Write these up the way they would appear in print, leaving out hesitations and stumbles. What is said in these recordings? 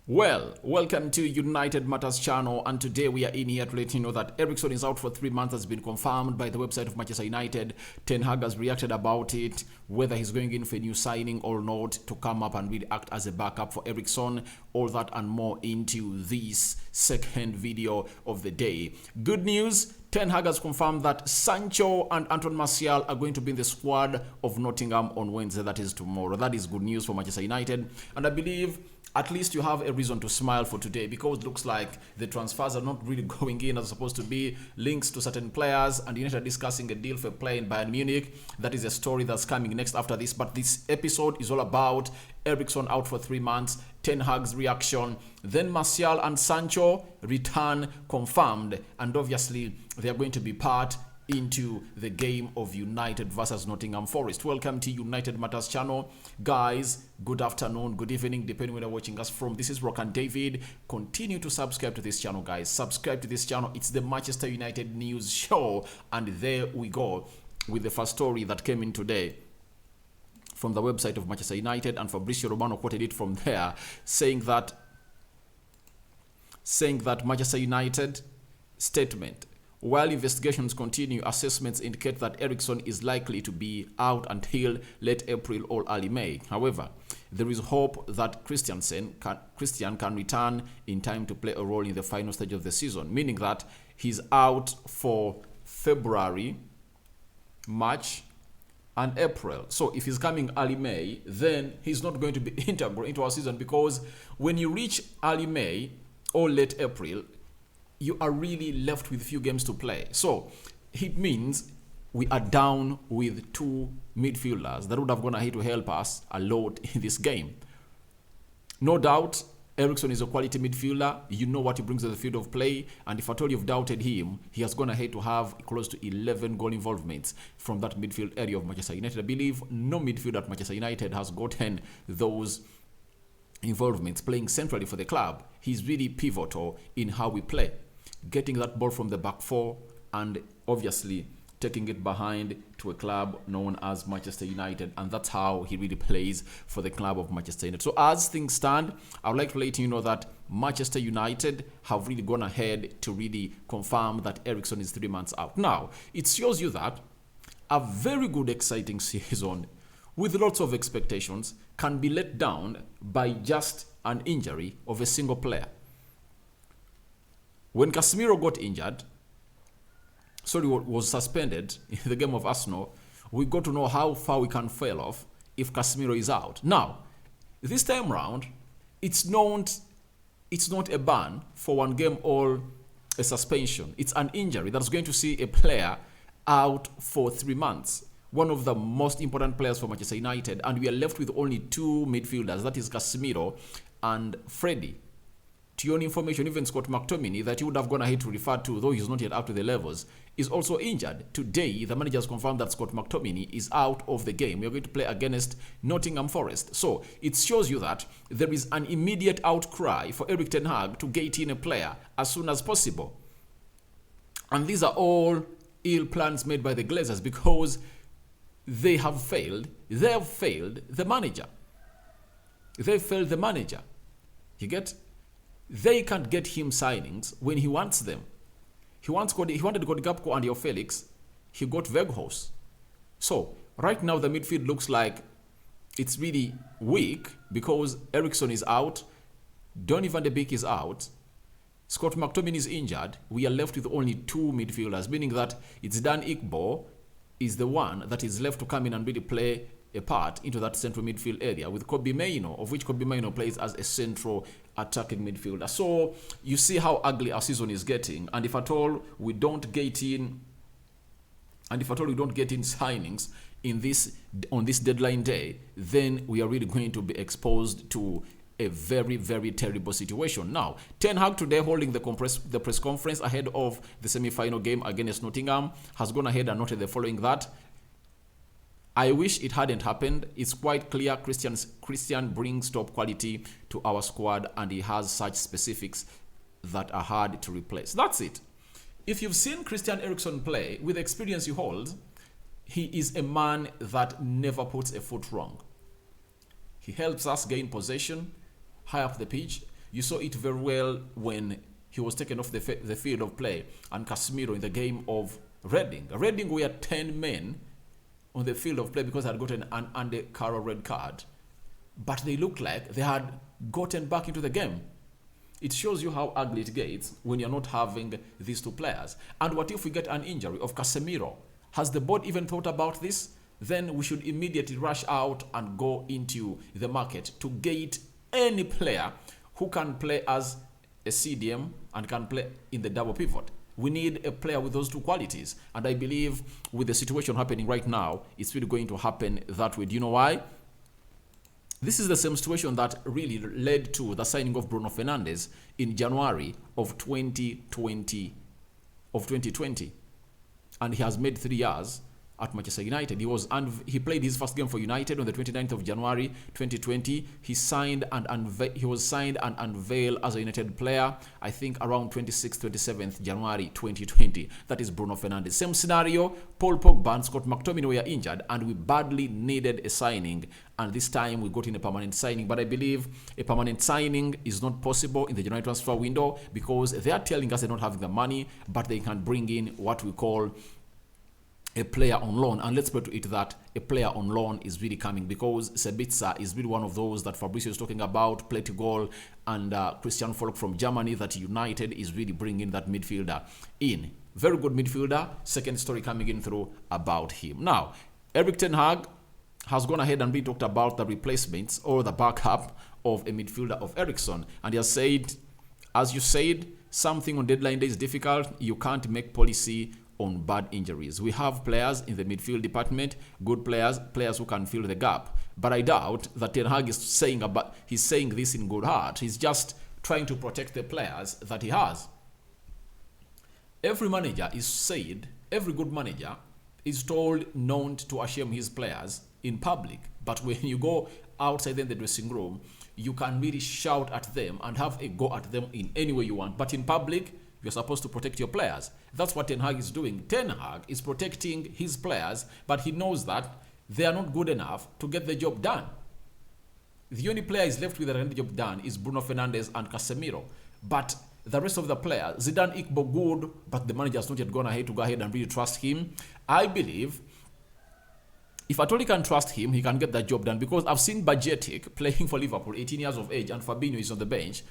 Well, welcome to United Matters channel, and today we are in here to let you know that Eriksen is out for 3 months. Has been confirmed by the website of Manchester United. Ten Hag has reacted about it, whether he's going in for a new signing or not, to come up and really act as a backup for Eriksen. All that and more into this second video of the day. Good news, Ten Hag has confirmed that Sancho and Martial are going to be in the squad of Nottingham on Wednesday, that is tomorrow. That is good news for Manchester United, and I believe at least you have a reason to smile for today, because it looks like the transfers are not really going in as supposed to be. Links to certain players, and United are discussing a deal for a player in Bayern Munich. That is a story that's coming next after this, but this episode is all about Eriksen out for 3 months, Ten Hag's reaction, then Martial and Sancho return confirmed, and obviously they are going to be part into the game of United versus Nottingham Forest. Welcome to United Matters channel. Guys, good afternoon, good evening, depending where you're watching us from. This is Rock and David. Continue to subscribe to this channel, guys. Subscribe to this channel. It's the Manchester United news show. And there we go with the first story that came in today from the website of Manchester United, and Fabrizio Romano quoted it from there, saying that Manchester United statement: while investigations continue, assessments indicate that Eriksen is likely to be out until late April or early May. However, there is hope that Christian can return in time to play a role in the final stage of the season, meaning that he's out for February, March, and April. So if he's coming early May, then he's not going to be integral into our season, because when you reach early May or late April, you are really left with few games to play. So it means we are down with two midfielders that would have gone ahead to help us a lot in this game. No doubt, Eriksen is a quality midfielder. You know what he brings to the field of play. And if at all you've doubted him, he has gone ahead to have close to 11 goal involvements from that midfield area of Manchester United. I believe no midfielder at Manchester United has gotten those involvements playing centrally for the club. He's really pivotal in how we play, getting that ball from the back four and obviously taking it behind to a club known as Manchester United, and that's how he really plays for the club of Manchester United. So as things stand, I would like to let you know that Manchester United have really gone ahead to really confirm that Eriksen is 3 months out. Now, it shows you that a very good, exciting season with lots of expectations can be let down by just an injury of a single player. When Casemiro got injured, was suspended in the game of Arsenal, we got to know how far we can fail off if Casemiro is out. Now, this time round, it's not a ban for one game or a suspension. It's an injury that's going to see a player out for 3 months. One of the most important players for Manchester United, and we are left with only two midfielders, that is Casemiro and Freddie. To your information, even Scott McTominay, that you would have gone ahead to refer to, though he's not yet up to the levels, is also injured. Today, the manager has confirmed that Scott McTominay is out of the game. We are going to play against Nottingham Forest. So it shows you that there is an immediate outcry for Erik ten Hag to get in a player as soon as possible. And these are all ill plans made by the Glazers, because they have failed. They have failed the manager. They failed the manager. You get? They can't get him signings when he wants them. He wanted Cody Gakpo and Joao Felix. He got Weghorst. So right now the midfield looks like it's really weak, because Eriksen is out, Donny van de Beek is out, Scott McTominay is injured. We are left with only two midfielders, meaning that it's Dan Igbo is the one that is left to come in and really play a part into that central midfield area, with Kobbie Mainoo, of which Kobbie Mainoo plays as a central attacking midfielder. So you see how ugly our season is getting, and if at all we don't get in signings on this deadline day, then we are really going to be exposed to a very, very terrible situation. Now, Ten Hag today, holding the press conference ahead of the semi-final game against Nottingham, has gone ahead and noted the following: that I wish it hadn't happened. It's quite clear Christian brings top quality to our squad, and he has such specifics that are hard to replace. That's it. If you've seen Christian Eriksen play, with the experience he holds, he is a man that never puts a foot wrong. He helps us gain possession high up the pitch. You saw it very well when he was taken off the field of play, and Casemiro in the game of Reading. Reading were 10 men on the field of play because they had gotten an Andy-Carroll red card. But they looked like they had gotten back into the game. It shows you how ugly it gets when you're not having these two players. And what if we get an injury of Casemiro? Has the board even thought about this? Then we should immediately rush out and go into the market to get any player who can play as a CDM and can play in the double pivot. We need a player with those two qualities. And I believe with the situation happening right now, it's really going to happen that way. Do you know why? This is the same situation that really led to the signing of Bruno Fernandes in January of 2020. And he has made 3 years at Manchester United. He played his first game for United on the 29th of January 2020. He was signed and unveiled as a United player, I think around 26th, 27th January 2020. That is Bruno Fernandes. Same scenario, Paul Pogba and Scott McTominay were injured and we badly needed a signing. And this time we got in a permanent signing. But I believe a permanent signing is not possible in the January transfer window because they are telling us they're not having the money, but they can bring in what we call a player on loan. And let's put to it that a player on loan is really coming because Sabitzer is really one of those that Fabrizio is talking about, play to goal, and Christian Folk from Germany that United is really bringing that midfielder in. Very good midfielder. Second story coming in through about him. Now, Erik ten Hag has gone ahead and been talked about the replacements or the backup of a midfielder of Eriksen. And he has said, as you said, something on deadline day is difficult. You can't make policy on bad injuries. We have players in the midfield department, good players who can fill the gap. But I doubt that Ten Hag is he's saying this in good heart. He's just trying to protect the players that he has. Every good manager is told not to shame his players in public. But when you go outside the dressing room, you can really shout at them and have a go at them in any way you want. But in public, you're supposed to protect your players. That's what Ten Hag is doing. Ten Hag is protecting his players, but he knows that they are not good enough to get the job done. The only player is left with the job done is Bruno Fernandes and Casemiro. But the rest of the players, Zidane Ikbo good, but the manager has not yet gone ahead to go ahead and really trust him. I believe if at all he can trust him, he can get that job done because I've seen Bajetic playing for Liverpool, 18 years of age, and Fabinho is on the bench.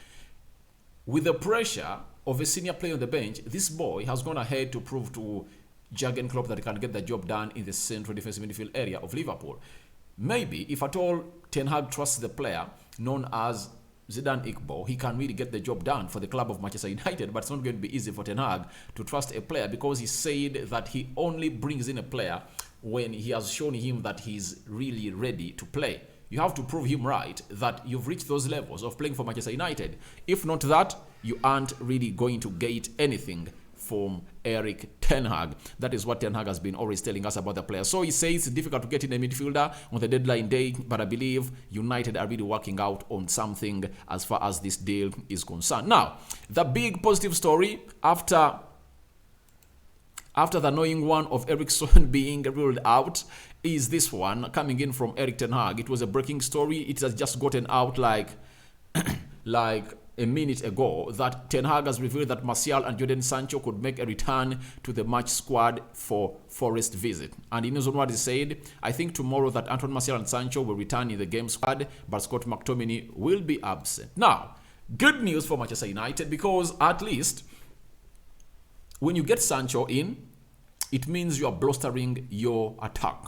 With the pressure of a senior player on the bench, this boy has gone ahead to prove to Jurgen Klopp that he can get the job done in the central defensive midfield area of Liverpool. Maybe, if at all Ten Hag trusts the player known as Zidane Ikbo, he can really get the job done for the club of Manchester United, but it's not going to be easy for Ten Hag to trust a player because he said that he only brings in a player when he has shown him that he's really ready to play. You have to prove him right that you've reached those levels of playing for Manchester United. If not that, you aren't really going to get anything from Erik ten Hag. That is what Ten Hag has been always telling us about the player. So he says it's difficult to get in a midfielder on the deadline day, but I believe United are really working out on something as far as this deal is concerned. Now, the big positive story after the annoying one of Eriksen being ruled out is this one coming in from Erik ten Hag. It was a breaking story. It has just gotten out like a minute ago that Ten Hag has revealed that Martial and Jadon Sancho could make a return to the match squad for Forest visit. And in his own words, he said, I think tomorrow that Antoine Martial and Sancho will return in the game squad, but Scott McTominay will be absent. Now, good news for Manchester United because at least when you get Sancho in, it means you are bolstering your attack.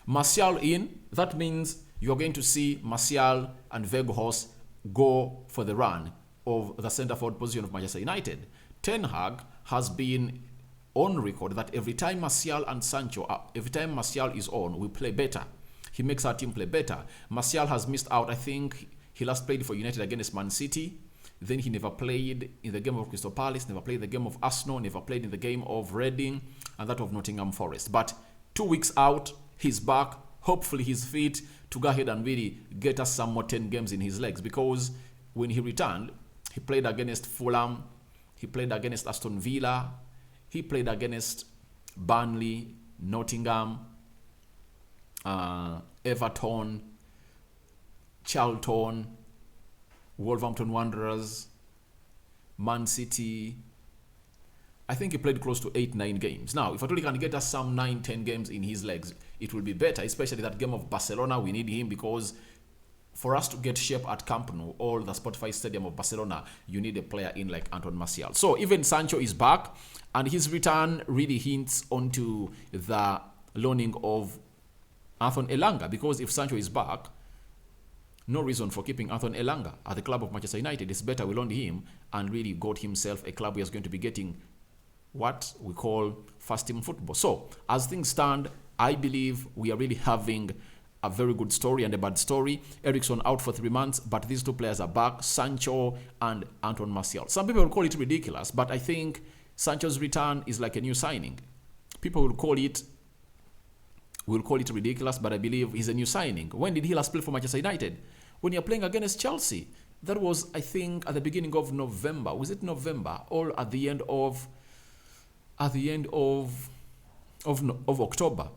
Martial in, that means you're going to see Martial and Weghorst go for the run of the centre forward position of Manchester United. Ten Hag has been on record that every time Martial is on, we play better. He makes our team play better. Martial has missed out. I think he last played for United against Man City. Then he never played in the game of Crystal Palace, never played in the game of Arsenal, never played in the game of Reading, and that of Nottingham Forest. But 2 weeks out, he's back. Hopefully he's fit to go ahead and really get us some more 10 games in his legs. Because when he returned, he played against Fulham, he played against Aston Villa, he played against Burnley, Nottingham, Everton, Charlton, Wolverhampton Wanderers, Man City. I think he played close to 8-9 games. Now, if Atuli can get us some 9-10 games in his legs, it will be better, especially that game of Barcelona. We need him because for us to get shape at Camp Nou or the Spotify Stadium of Barcelona, you need a player in like Sancho and Martial. So even Sancho is back, and his return really hints onto the loaning of Anton Elanga, because if Sancho is back, no reason for keeping Anton Elanga at the club of Manchester United. It's better we loan him and really got himself a club where he's going to be getting what we call first team football. So as things stand, I believe we are really having a very good story and a bad story. Eriksen out for 3 months, but these two players are back, Sancho and Anton Martial. Some people will call it ridiculous, but I think Sancho's return is like a new signing. People will call it ridiculous, but I believe he's a new signing. When did he last play for Manchester United? When you're playing against Chelsea. That was, I think, at the beginning of November. Was it November or at the end of October?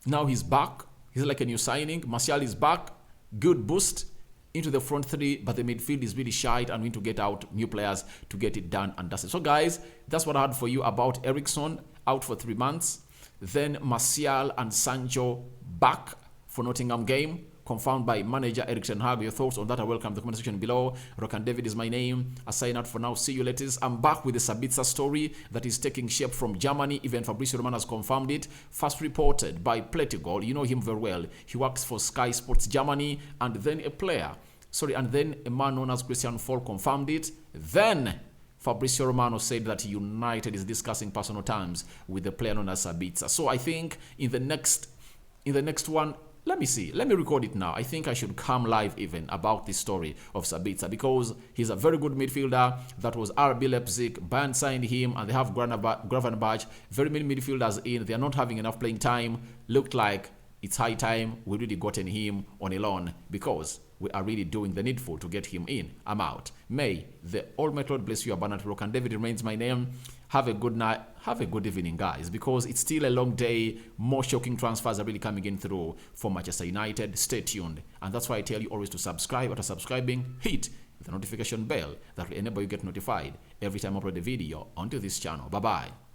Now he's back. He's like a new signing. Martial is back. Good boost into the front three, but the midfield is really shite, and we need to get out new players to get it done and dusted. So guys, that's what I had for you about Eriksen out for 3 months. Then Martial and Sancho back for Nottingham game, confirmed by manager Eriksen. Your thoughts on that are welcome in the comment section below. Rock and David is my name. I sign out for now. See you later. I'm back with the Sabitzer story that is taking shape from Germany. Even Fabrizio Romano has confirmed it. First reported by Plettigol. You know him very well. He works for Sky Sports Germany. And then a man known as Christian Fall confirmed it. Then Fabrizio Romano said that United is discussing personal terms with the player known as Sabitzer. So I think in the next one, let me record it now. I think I should come live even about this story of Sabitzer, because he's a very good midfielder. That was RB Leipzig. Bayern signed him, and they have Gravenberch. Very many midfielders in. They are not having enough playing time. Looked like it's high time we really gotten him on a loan, because we are really doing the needful to get him in. I'm out. May the Almighty Lord bless you abundantly. Rock and David remains my name. Have a good night. Have a good evening, guys, because it's still a long day. More shocking transfers are really coming in through for Manchester United. Stay tuned. And that's why I tell you always to subscribe. After subscribing, hit the notification bell that will enable you get notified every time I upload a video onto this channel. Bye-bye.